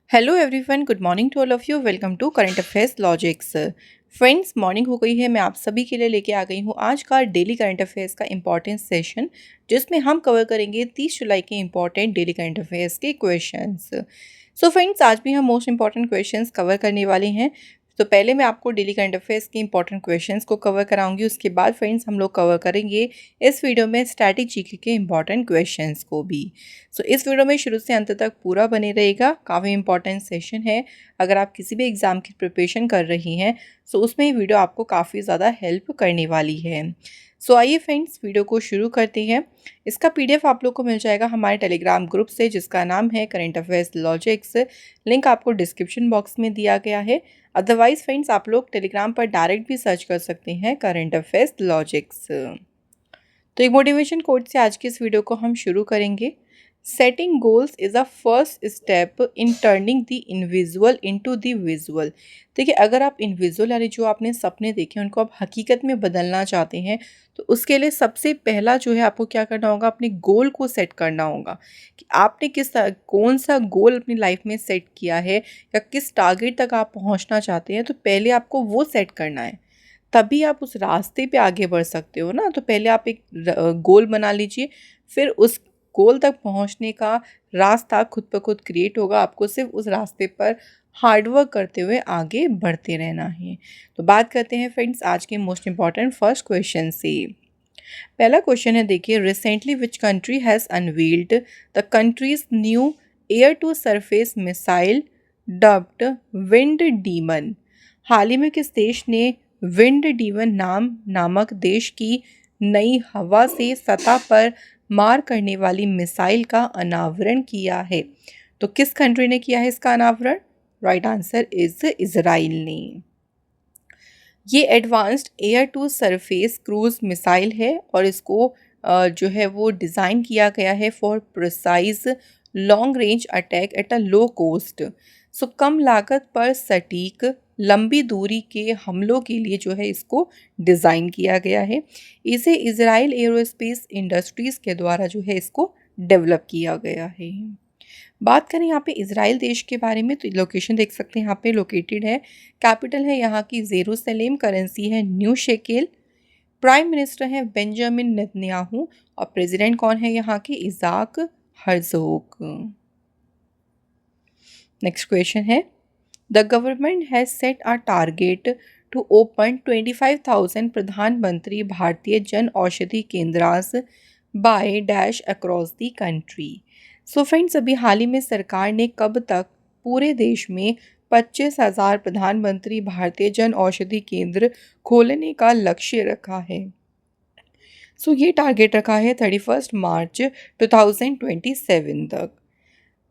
Hello everyone, good morning to all of you. Welcome to current affairs logics. Friends, morning हो गई है। मैं आप सभी के लिए लेके आ गई हूँ आज का डेली करंट अफेयर्स का इंपॉर्टेंट सेशन, जिसमें हम कवर करेंगे 30 जुलाई के इंपॉर्टेंट डेली करंट अफेयर्स के क्वेश्चंस। सो फ्रेंड्स, आज भी हम मोस्ट इंपॉर्टेंट क्वेश्चंस कवर करने वाले हैं। तो पहले मैं आपको डेली करंट अफेयर्स के इंपॉर्टेंट क्वेश्चंस को कवर कराऊंगी। उसके बाद फ्रेंड्स हम लोग कवर करेंगे इस वीडियो में स्टैटिक जीके के इंपॉर्टेंट क्वेश्चंस को भी। सो इस वीडियो में शुरू से अंत तक पूरा बने रहेगा। काफ़ी इंपॉर्टेंट सेशन है। अगर आप किसी भी एग्ज़ाम की प्रिपरेशन कर रही हैं सो उसमें ये वीडियो आपको काफ़ी ज़्यादा हेल्प करने वाली है। सो आइए फ्रेंड्स, वीडियो को शुरू करते हैं। इसका पीडीएफ आप लोग को मिल जाएगा हमारे टेलीग्राम ग्रुप से, जिसका नाम है करंट अफेयर्स लॉजिक्स। लिंक आपको डिस्क्रिप्शन बॉक्स में दिया गया है। अदरवाइज फ्रेंड्स, आप लोग टेलीग्राम पर डायरेक्ट भी सर्च कर सकते हैं करंट अफेयर्स लॉजिक्स। तो एक मोटिवेशन कोट से आज की इस वीडियो को हम शुरू करेंगे। Setting goals is a first step in turning the invisual into the visual. देखिए, अगर आप इनविजुअल यानी जो आपने सपने देखे उनको आप हकीकत में बदलना चाहते हैं, तो उसके लिए सबसे पहला जो है आपको क्या करना होगा, अपने गोल को सेट करना होगा कि आपने कौन सा गोल अपनी लाइफ में सेट किया है या किस टारगेट तक आप पहुंचना चाहते हैं। तो पहले आपको वो सेट करना है, तभी आप उस रास्ते पे आगे बढ़ सकते हो ना। तो पहले आप एक गोल बना लीजिए, फिर उस गोल तक पहुंचने का रास्ता खुद ब खुद क्रिएट होगा। आपको सिर्फ उस रास्ते पर हार्डवर्क करते हुए आगे बढ़ते रहना है। तो बात करते हैं फ्रेंड्स आज के मोस्ट इंपॉर्टेंट फर्स्ट क्वेश्चन से। पहला क्वेश्चन है, देखिए, recently which country has unveiled the country's new air to surface missile dubbed wind demon. हाल ही में किस देश ने विंड डीमन नामक देश की नई हवा से सतह पर मार करने वाली मिसाइल का अनावरण किया है? तो किस कंट्री ने किया है इसका अनावरण? राइट आंसर इज इजराइल ने। ये advanced air to surface cruise missile है और इसको जो है वो डिज़ाइन किया गया है for precise long range attack at a low cost. So कम लागत पर सटीक लंबी दूरी के हमलों के लिए जो है इसको डिज़ाइन किया गया है। इसे इजराइल एरोस्पेस इंडस्ट्रीज़ के द्वारा जो है इसको डेवलप किया गया है। बात करें यहाँ पे इजराइल देश के बारे में, तो लोकेशन देख सकते हैं यहाँ पे लोकेटेड है। कैपिटल है यहाँ की जेरूसलेम, करेंसी है न्यू शेकेल, प्राइम मिनिस्टर है बेंजामिन नेतन्याहू और प्रेसिडेंट कौन है यहाँ के? Isaac Herzog. नेक्स्ट क्वेश्चन है, the government has set a target to open 25,000 Pradhan Mantri Bharatiya Jan Aushadhi Kendras by dash across the country. So friends, अभी हाल ही में सरकार ने कब तक पूरे देश में 25,000 प्रधानमंत्री भारतीय जन औषधि केंद्र खोलने का लक्ष्य रखा है? सो ये टारगेट रखा है 31 मार्च 2027 तक,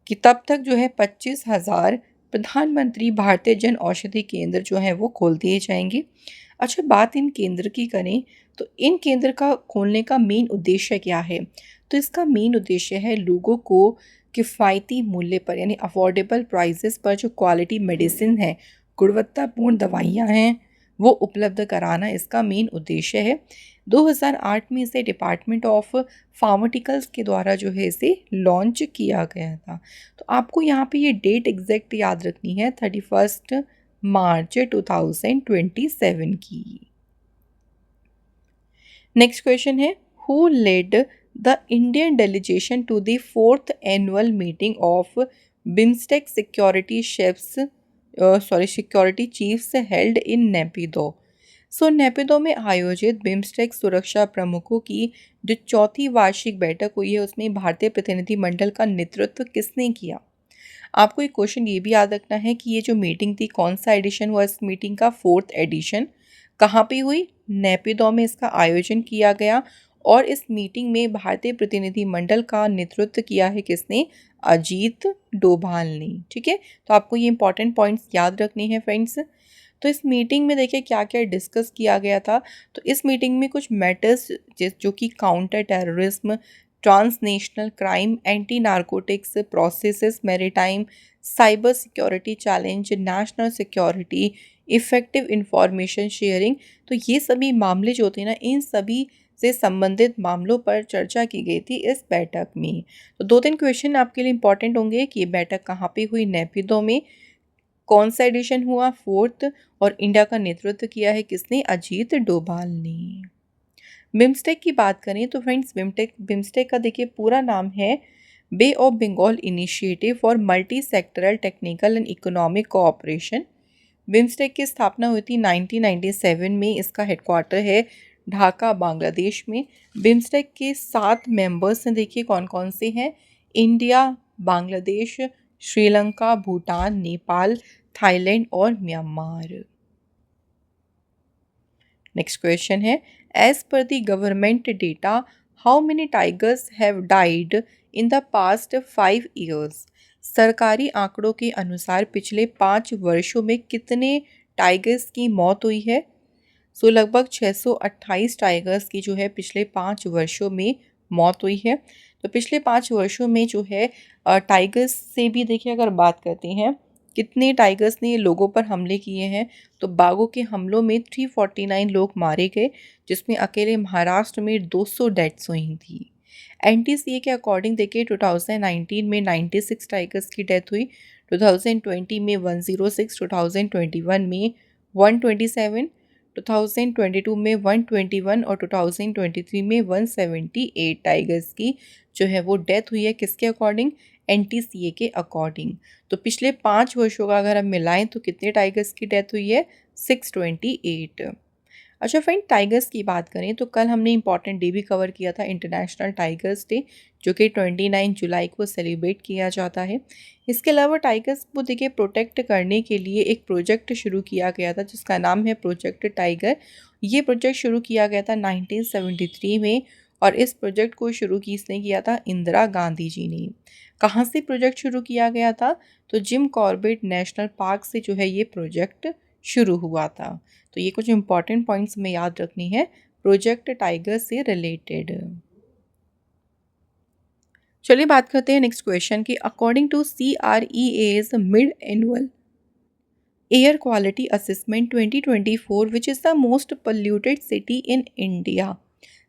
कि तब तक जो है 25,000 प्रधानमंत्री भारतीय जन औषधि केंद्र जो है वो खोल दिए जाएंगे। अच्छा, बात इन केंद्र की करें तो इन केंद्र का खोलने का मेन उद्देश्य क्या है? तो इसका मेन उद्देश्य है लोगों को किफ़ायती मूल्य पर यानी अफोर्डेबल प्राइसेस पर जो क्वालिटी मेडिसिन है, गुणवत्तापूर्ण दवाइयाँ हैं, वो उपलब्ध कराना इसका मेन उद्देश्य है। 2008 में इसे डिपार्टमेंट ऑफ फार्मास्यूटिकल्स के द्वारा जो है इसे लॉन्च किया गया था। तो आपको यहाँ पे ये डेट एग्जैक्ट याद रखनी है, 31 मार्च 2027 की। नेक्स्ट क्वेश्चन है, who led the Indian delegation to the 4th annual meeting of BIMSTEC security chiefs held in Naypyidaw. So Naypyidaw में आयोजित बिम्स्टेक सुरक्षा प्रमुखों की जो चौथी वार्षिक बैठक हुई है, उसमें भारतीय प्रतिनिधिमंडल का नेतृत्व किसने किया? आपको एक क्वेश्चन ये भी याद रखना है कि ये जो मीटिंग थी, कौन सा एडिशन हुआ इस मीटिंग का? 4th addition. कहाँ पे हुई? नेपिदो में इसका आयोजन किया गया। और इस मीटिंग में भारतीय प्रतिनिधिमंडल का नेतृत्व किया है किसने? अजीत डोभाल ने। ठीक है, तो आपको ये इंपॉर्टेंट पॉइंट्स याद रखने हैं फ्रेंड्स। तो इस मीटिंग में देखिए क्या क्या डिस्कस किया गया था। तो इस मीटिंग में कुछ मैटर्स जो कि counter terrorism, transnational crime, anti narcotics processes, maritime, cyber security challenge, national security, effective information sharing, तो ये सभी मामले जो होते हैं ना, इन सभी से संबंधित मामलों पर चर्चा की गई थी इस बैठक में। तो 2-3 क्वेश्चन आपके लिए इंपॉर्टेंट होंगे कि ये बैठक कहाँ पे हुई, नेपिदो में, कौन सा एडिशन हुआ, 4th, और इंडिया का नेतृत्व किया है किसने, अजीत डोभाल ने। बिम्स्टेक की बात करें तो फ्रेंड्स बिम्स्टेक का देखिए पूरा नाम है bay of Bengal initiative for multi sectoral technical and economic cooperation. BIMSTEC की स्थापना हुई थी 1997 में। इसका हेडक्वार्टर है ढाका, बांग्लादेश में। बिम्स्टेक के 7 मेंबर्स हैं, देखिए कौन कौन से हैं, इंडिया, बांग्लादेश, श्रीलंका, भूटान, नेपाल, थाईलैंड और म्यांमार। नेक्स्ट क्वेश्चन है, as per the government data how many tigers have died in the past 5 years. सरकारी आंकड़ों के अनुसार पिछले 5 वर्षों में कितने टाइगर्स की मौत हुई है। सो लगभग 628 टाइगर्स की जो है पिछले 5 वर्षों में मौत हुई है। तो पिछले 5 वर्षों में जो है टाइगर्स से भी देखिए अगर बात करते हैं कितने टाइगर्स ने लोगों पर हमले किए हैं, तो बाघों के हमलों में 349 लोग मारे गए, जिसमें अकेले महाराष्ट्र में 200 डेथ्स हुई थी। एनटीसीए के अकॉर्डिंग देखिए 2019 में 96 टाइगर्स की डेथ हुई, 2020 में 106, 2021 में 127, 2022 में 121 और 2023 में 178 टाइगर्स की जो है वो डेथ हुई है। किसके अकॉर्डिंग, एनटीसीए के अकॉर्डिंग। तो पिछले 5 वर्षों का अगर हम मिलाएं तो कितने टाइगर्स की डेथ हुई है, 628। अच्छा फ्रेंड, टाइगर्स की बात करें तो कल हमने इंपॉर्टेंट डे भी कवर किया था, इंटरनेशनल टाइगर्स डे, जो कि 29 जुलाई को सेलिब्रेट किया जाता है। इसके अलावा टाइगर्स को देखिए प्रोटेक्ट करने के लिए एक प्रोजेक्ट शुरू किया गया था जिसका नाम है प्रोजेक्ट टाइगर। ये प्रोजेक्ट शुरू किया गया था 1973 में, और इस प्रोजेक्ट को शुरू किसने किया था, इंदिरा गांधी जी ने। कहाँ से प्रोजेक्ट शुरू किया गया था, तो जिम कॉर्बेट नेशनल पार्क से जो है ये प्रोजेक्ट शुरू हुआ था। तो ये कुछ इंपॉर्टेंट पॉइंट्स में याद रखनी है प्रोजेक्ट टाइगर से रिलेटेड। चलिए बात करते हैं नेक्स्ट क्वेश्चन की। According to CREA's mid annual air quality assessment 2024 which is the most polluted city in India.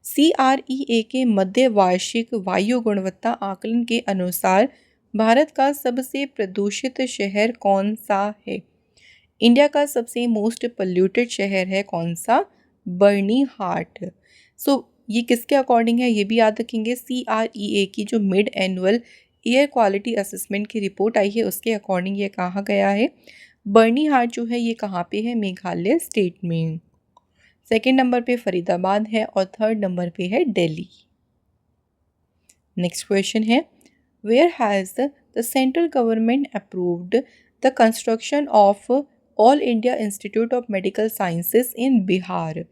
CREA के मध्य वार्षिक वायु गुणवत्ता आकलन के अनुसार भारत का सबसे प्रदूषित शहर कौन सा है। इंडिया का सबसे मोस्ट पोल्यूटेड शहर है कौन सा, बर्नी हाट। सो ये किसके अकॉर्डिंग है, ये भी याद रखेंगे, CREA की जो mid annual air quality assessment की रिपोर्ट आई है उसके अकॉर्डिंग ये कहा गया है। बर्नी हाट जो है ये कहाँ पे है, मेघालय स्टेट में। सेकेंड नंबर पे फरीदाबाद है और थर्ड नंबर पे है दिल्ली। नेक्स्ट क्वेश्चन है, where has the central government approved the construction of all India institute of medical sciences in Bihar.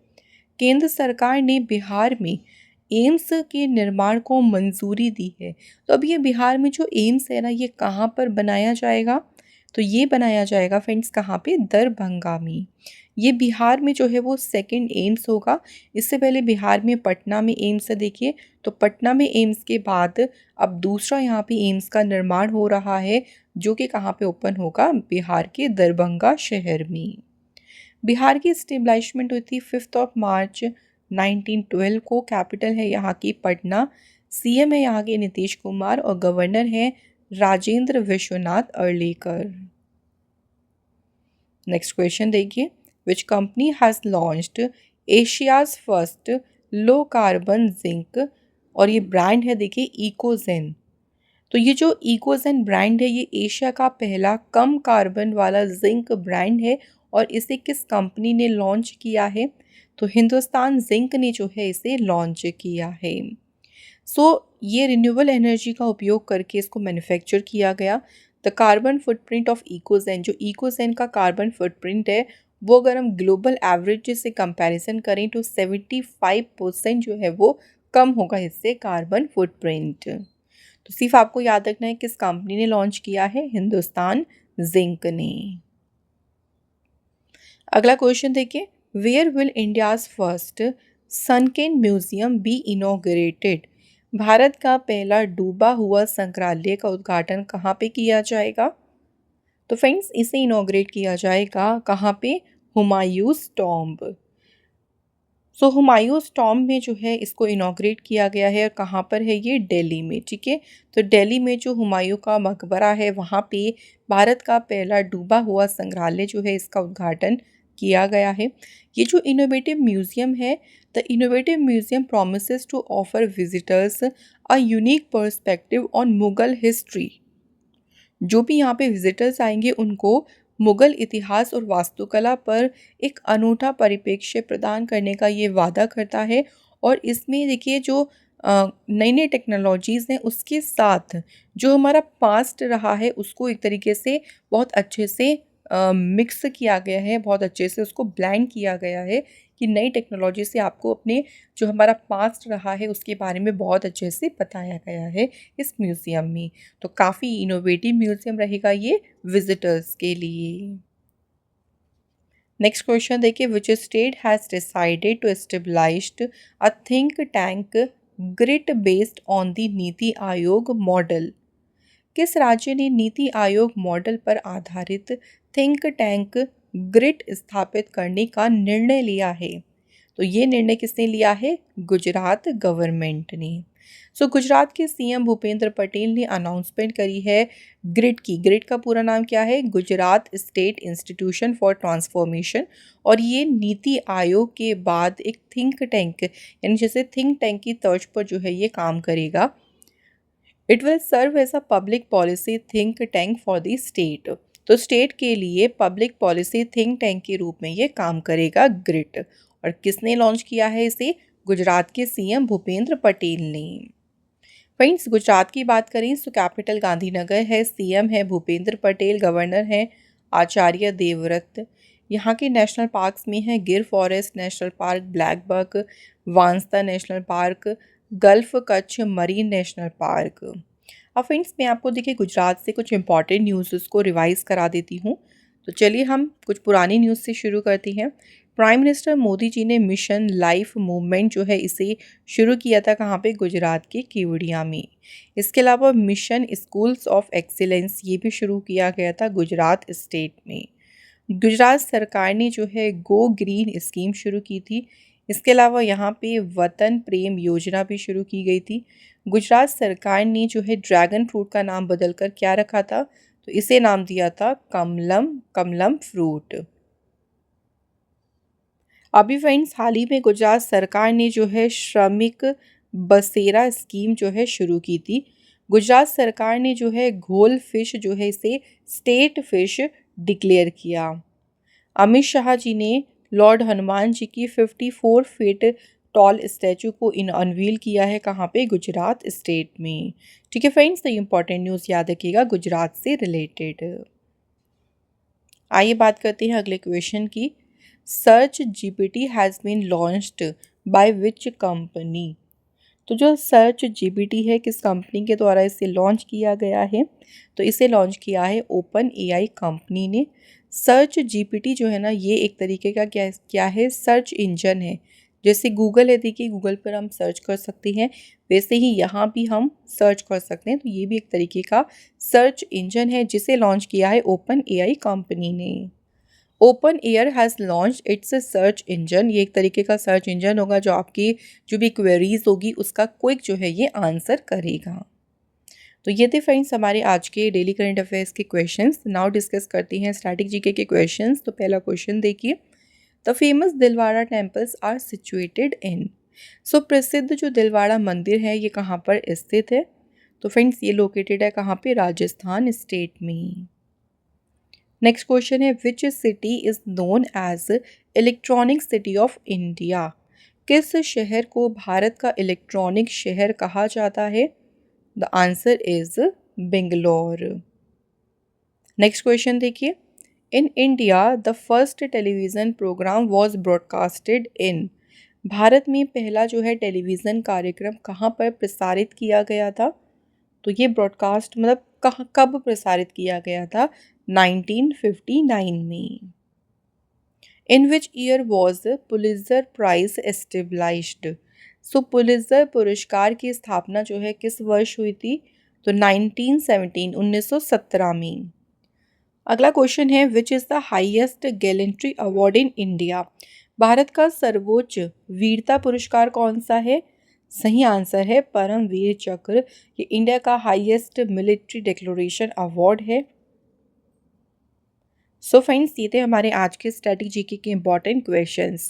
केंद्र सरकार ने बिहार में एम्स के निर्माण को मंजूरी दी है। तो अब ये बिहार में जो एम्स है ना, ये कहाँ पर बनाया जाएगा, तो ये बनाया जाएगा फ्रेंड्स कहाँ पे, दरभंगा में। ये बिहार में जो है वो सेकंड एम्स होगा। इससे पहले बिहार में पटना में एम्स है देखिए, तो पटना में एम्स के बाद अब दूसरा यहाँ पे एम्स का निर्माण हो रहा है, जो कि कहाँ पे ओपन होगा, बिहार के दरभंगा शहर में। बिहार की स्टेब्लिशमेंट हुई थी 5 मार्च 1912 को। कैपिटल है यहाँ की पटना। CM है यहाँ के नीतीश कुमार और गवर्नर है राजेंद्र विश्वनाथ अर्लेकर। नेक्स्ट क्वेश्चन देखिए, which company has launched Asia's first low carbon zinc, और ये ब्रांड है देखिए इकोजेन। तो ये जो इकोजेन ब्रांड है ये एशिया का पहला कम कार्बन वाला जिंक ब्रांड है, और इसे किस कंपनी ने लॉन्च किया है, तो हिंदुस्तान जिंक ने जो है इसे लॉन्च किया है। ये रिन्यूएबल एनर्जी का उपयोग करके इसको मैन्युफैक्चर किया गया। द कार्बन फुटप्रिंट ऑफ इकोजेन, जो इकोजेन का कार्बन फुटप्रिंट है वो अगर हम ग्लोबल एवरेज से कंपैरिजन करें तो 75% जो है वो कम होगा इससे कार्बन फुटप्रिंट। तो सिर्फ आपको याद रखना है किस कंपनी ने लॉन्च किया है, हिंदुस्तान जिंक ने। अगला क्वेश्चन देखिए, where will India's first sunken museum be inaugurated. Bharat का पहला डूबा हुआ संग्रहालय का उद्घाटन कहाँ पे किया जाएगा, तो फ्रेंड्स इसे इनॉग्रेट किया जाएगा कहाँ पे, हुमायूंस टॉम्ब। सो हुमायूंस टॉम्ब में जो है इसको इनॉग्रेट किया गया है और कहाँ पर है ये, दिल्ली में। ठीक है, तो दिल्ली में जो हुमायूं का मकबरा है वहाँ पे भारत का पहला डूबा हुआ संग्रहालय जो है इसका उद्घाटन किया गया है। ये जो इनोवेटिव म्यूजियम है, the innovative museum promises to offer visitors a unique perspective on Mughal history. जो भी यहाँ पे विजिटर्स आएंगे उनको मुगल इतिहास और वास्तुकला पर एक अनूठा परिप्रेक्ष्य प्रदान करने का ये वादा करता है। और इसमें देखिए जो नई नई टेक्नोलॉजीज़ हैं उसके साथ जो हमारा पास्ट रहा है उसको एक तरीके से बहुत अच्छे से मिक्स किया गया है, बहुत अच्छे से उसको ब्लेंड किया गया है कि नई टेक्नोलॉजी से आपको अपने जो हमारा पास्ट रहा है उसके बारे में बहुत अच्छे से बताया गया है इस म्यूज़ियम में। तो काफ़ी इनोवेटिव म्यूज़ियम रहेगा ये विजिटर्स के लिए। नेक्स्ट क्वेश्चन देखिए, which state has decided to established a think tank grid based on the NITI Aayog model. किस राज्य ने नीति आयोग मॉडल पर आधारित थिंक टैंक ग्रिड स्थापित करने का निर्णय लिया है? तो ये निर्णय किसने लिया है? गुजरात गवर्नमेंट ने। गुजरात के सीएम भूपेंद्र पटेल ने अनाउंसमेंट करी है ग्रिड की। ग्रिड का पूरा नाम क्या है? Gujarat state institution for transformation. और ये नीति आयोग के बाद एक थिंक टैंक यानी जैसे थिंक टैंक की तर्ज पर जो है ये काम करेगा। It will serve as a public policy think tank for the state. तो स्टेट के लिए पब्लिक पॉलिसी थिंक टैंक के रूप में ये काम करेगा ग्रिड। और किसने लॉन्च किया है इसे? गुजरात के सीएम भूपेंद्र पटेल ने। फ्रेंड्स, गुजरात की बात करें तो कैपिटल गांधीनगर है, सीएम है भूपेंद्र पटेल, गवर्नर है आचार्य देवव्रत। यहाँ के नेशनल पार्क्स में है Gir forest national park, black buck, Vansda national park, gulf Kutch marine national park. अब फ्रेंड्स मैं आपको देखिए गुजरात से कुछ इंपॉर्टेंट न्यूज़ को रिवाइज करा देती हूँ। तो चलिए हम कुछ पुरानी न्यूज़ से शुरू करती हैं। प्राइम मिनिस्टर मोदी जी ने मिशन लाइफ मूवमेंट जो है इसे शुरू किया था कहाँ पे? गुजरात के केवड़िया में। इसके अलावा मिशन स्कूल्स ऑफ एक्सीलेंस ये भी शुरू किया गया था गुजरात स्टेट में। गुजरात सरकार ने जो है गो ग्रीन स्कीम शुरू की थी। इसके अलावा यहाँ पे वतन प्रेम योजना भी शुरू की गई थी। गुजरात सरकार ने जो है ड्रैगन फ्रूट का नाम बदलकर क्या रखा था? तो इसे नाम दिया था कमलम, कमलम फ्रूट। अभी फ्रेंड्स हाल ही में गुजरात सरकार ने जो है श्रमिक बसेरा स्कीम जो है शुरू की थी। गुजरात सरकार ने जो है घोल फिश जो है इसे स्टेट फिश डिक्लेयर किया। अमित शाह जी ने लॉर्ड हनुमान जी की 54 फीट टॉल स्टैचू को अनवील किया है कहाँ पे? गुजरात स्टेट में। ठीक है फ्रेंड्स, तो इम्पॉर्टेंट न्यूज़ याद रखिएगा गुजरात से रिलेटेड। आइए बात करते हैं अगले क्वेश्चन की। Search GPT has been launched by which company? तो जो सर्च जीपीटी है किस कंपनी के द्वारा इसे लॉन्च किया गया है? तो इसे लॉन्च किया है ओपन एआई कंपनी ने। सर्च जीपीटी जो है ना ये एक तरीके का क्या क्या है? सर्च इंजन है। जैसे गूगल है, देखिए गूगल पर हम सर्च कर सकते हैं, वैसे ही यहाँ भी हम सर्च कर सकते हैं। तो ये भी एक तरीके का सर्च इंजन है जिसे लॉन्च किया है ओपन एआई कंपनी ने। Open air has launch its search engine. ये एक तरीके का सर्च इंजन होगा जो आपकी जो भी क्वेरीज होगी उसका क्विक जो है ये आंसर करेगा। तो ये थे फ्रेंड्स हमारे आज के डेली करंट अफेयर्स के क्वेश्चंस। नाउ डिस्कस करते हैं स्टैटिक जीके के क्वेश्चंस। तो पहला क्वेश्चन देखिए, the famous Dilwara temples are situated in. So प्रसिद्ध जो दिलवाड़ा मंदिर है ये कहाँ पर स्थित है? तो फ्रेंड्स ये लोकेटेड है कहाँ पे? राजस्थान स्टेट में। नेक्स्ट क्वेश्चन है, which city is known as electronic city of India? किस शहर को भारत का इलेक्ट्रॉनिक शहर कहा जाता है? The answer is Bangalore. Next question देखिए, in India the first television programme was broadcasted in. भारत में पहला जो है टेलीविज़न कार्यक्रम कहाँ पर प्रसारित किया गया था? तो ये ब्रॉडकास्ट मतलब कहाँ कब प्रसारित किया गया था? 1959 में। In which year was Pulitzer prize established? So Pulitzer पुरस्कार की स्थापना जो है किस वर्ष हुई थी? तो 1917 1917 में। अगला क्वेश्चन है, विच is the highest gallantry award in India? Bharat का सर्वोच्च वीरता पुरस्कार कौन सा है? सही आंसर है परमवीर चक्र। ये इंडिया का हाईएस्ट मिलिट्री डिक्लेरेशन अवार्ड है। सो फ्रेंड्स, ये थे हमारे आज के स्ट्रेटेजी के इंपॉर्टेंट क्वेश्चंस।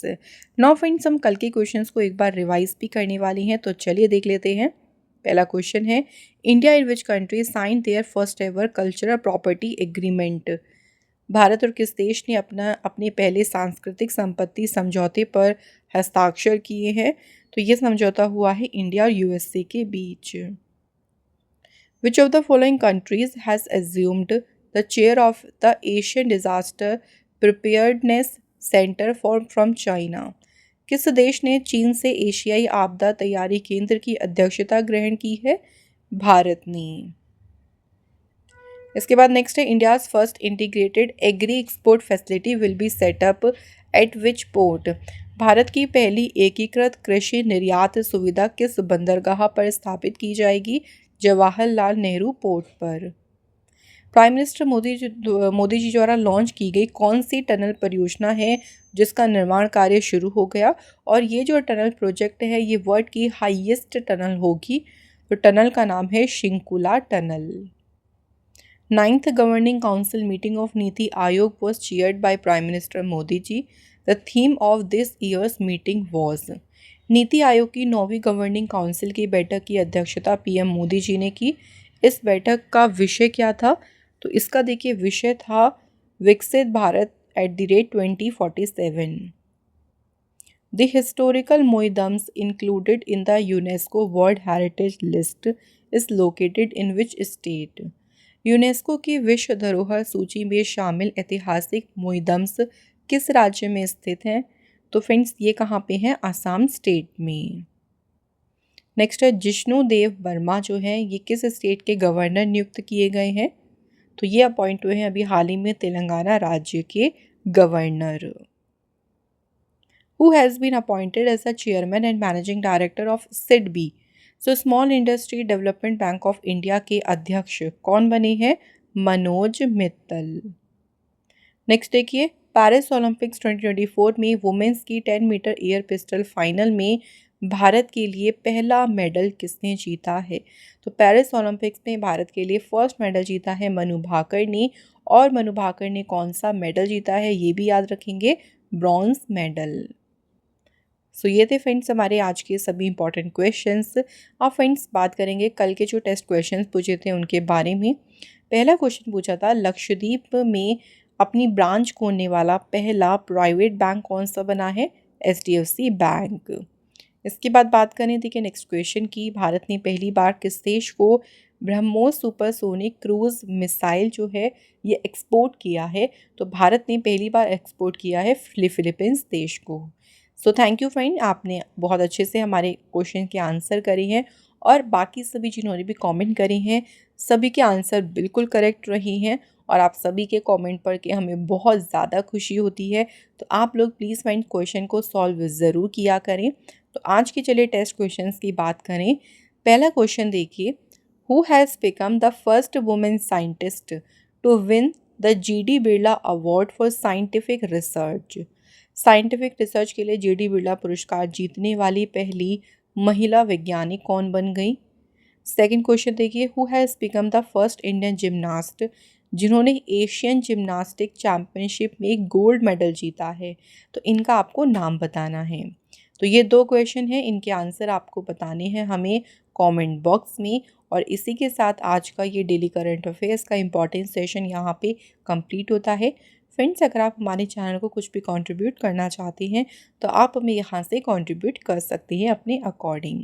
नाउ फ्रेंड्स, हम कल के क्वेश्चंस को एक बार रिवाइज भी करने वाले हैं, तो चलिए देख लेते हैं। पहला क्वेश्चन है, India in which country sign their first ever cultural property agreement? Bharat और किस देश ने अपने पहले सांस्कृतिक संपत्ति समझौते पर हस्ताक्षर किए हैं? तो ये समझौता हुआ है इंडिया और यूएसए के बीच। Which of the following countries has assumed the chair of the Asian disaster preparedness centre from China? किस देश ने चीन से एशियाई आपदा तैयारी केंद्र की अध्यक्षता ग्रहण की है? भारत ने। इसके बाद नेक्स्ट है, India's first integrated agree export facility will be setup at which port? Bharat की पहली एकीकृत कृषि निर्यात सुविधा किस बंदरगाह पर स्थापित की जाएगी? जवाहरलाल नेहरू पोर्ट पर। प्राइम मिनिस्टर मोदी जी द्वारा लॉन्च की गई कौन सी टनल परियोजना है जिसका निर्माण कार्य शुरू हो गया? और ये जो टनल प्रोजेक्ट है ये वर्ल्ड की हाईएस्ट टनल होगी। तो टनल का नाम है Shinkula tunnel. Ninth Governing Council meeting of Niti Aayog was chaired by Prime Minister Modi ji. The theme of this year's meeting was. NITI Aayog की 9वीं गवर्निंग काउंसिल की बैठक की अध्यक्षता पीएम मोदी जी ने की। इस बैठक का विषय क्या था? तो इसका देखिए विषय था विकसित Bharat @2047। The historical museums included in the UNESCO World Heritage List is located in which state? UNESCO की विश्व धरोहर सूची में शामिल ऐतिहासिक म्यूजियम्स किस राज्य में स्थित हैं? तो फ्रेंड्स, ये कहाँ पे हैं? आसाम स्टेट में। नेक्स्ट है, जिष्णु देव वर्मा जो है ये किस स्टेट के गवर्नर नियुक्त किए गए हैं? तो ये अपॉइंट हुए हैं अभी हाल ही में तेलंगाना राज्य के governor. Who has been appointed as the chairman and managing director of SIDBI? So small industry development bank of India के अध्यक्ष कौन बने हैं? मनोज मित्तल। नेक्स्ट देखिए, पेरिस ओलंपिक्स 2024 में वुमेन्स की 10 मीटर एयर पिस्टल फाइनल में भारत के लिए पहला मेडल किसने जीता है? तो पेरिस ओलंपिक्स में भारत के लिए फर्स्ट मेडल जीता है मनु भाकर ने। और मनु भाकर ने कौन सा मेडल जीता है ये भी याद रखेंगे, ब्रॉन्ज मेडल। सो ये थे फ्रेंड्स हमारे आज के सभी इंपॉर्टेंट क्वेश्चंस। अब फ्रेंड्स बात करेंगे कल के जो टेस्ट क्वेश्चंस पूछे थे उनके बारे में। पहला क्वेश्चन पूछा था, लक्षद्वीप में अपनी ब्रांच खोलने वाला पहला प्राइवेट बैंक कौन सा बना है? HDFC bank. इसके बाद बात करें थी कि नेक्स्ट क्वेश्चन की, भारत ने पहली बार किस देश को ब्रह्मोस सुपरसोनिक क्रूज मिसाइल जो है ये एक्सपोर्ट किया है? तो भारत ने पहली बार एक्सपोर्ट किया है फिलीपींस देश को। सो थैंक यू फ्रेंड, आपने बहुत अच्छे से हमारे क्वेश्चन के आंसर करे हैं और बाकी सभी जिन्होंने भी कमेंट करे हैं सभी के आंसर बिल्कुल करेक्ट रहे हैं और आप सभी के कमेंट पढ़ के हमें बहुत ज़्यादा खुशी होती है। तो आप लोग प्लीज़ फ्रेंड क्वेश्चन को सॉल्व ज़रूर किया करें। तो आज के चलिए टेस्ट क्वेश्चंस की बात करें। पहला क्वेश्चन देखिए, who has become the first women scientist to win the GD Birla award for scientific research? Scientific research के लिए GD बिरला पुरस्कार जीतने वाली पहली महिला वैज्ञानिक कौन बन गई? सेकंड क्वेश्चन देखिए, who has become the first Indian gymnast जिन्होंने एशियन जिम्नास्टिक चैम्पियनशिप में गोल्ड मेडल जीता है? तो इनका आपको नाम बताना है। तो ये दो क्वेश्चन हैं, इनके आंसर आपको बताने हैं हमें कमेंट बॉक्स में। और इसी के साथ आज का ये डेली करंट अफेयर्स का इम्पॉर्टेंट सेशन यहाँ पे कंप्लीट होता है। फ्रेंड्स, अगर आप हमारे चैनल को कुछ भी कंट्रीब्यूट करना चाहते हैं तो आप हमें यहाँ से कंट्रीब्यूट कर सकते हैं अपने अकॉर्डिंग।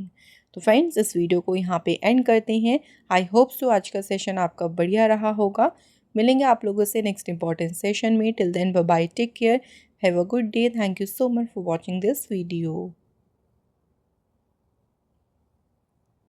तो फ्रेंड्स, इस वीडियो को यहाँ पे एंड करते हैं। आई होप सो आज का सेशन आपका बढ़िया रहा होगा। मिलेंगे आप लोगों से नेक्स्ट इंपॉर्टेंट सेशन में। Till then bye bye, take care, have a good day. Thank you so much for watching this video.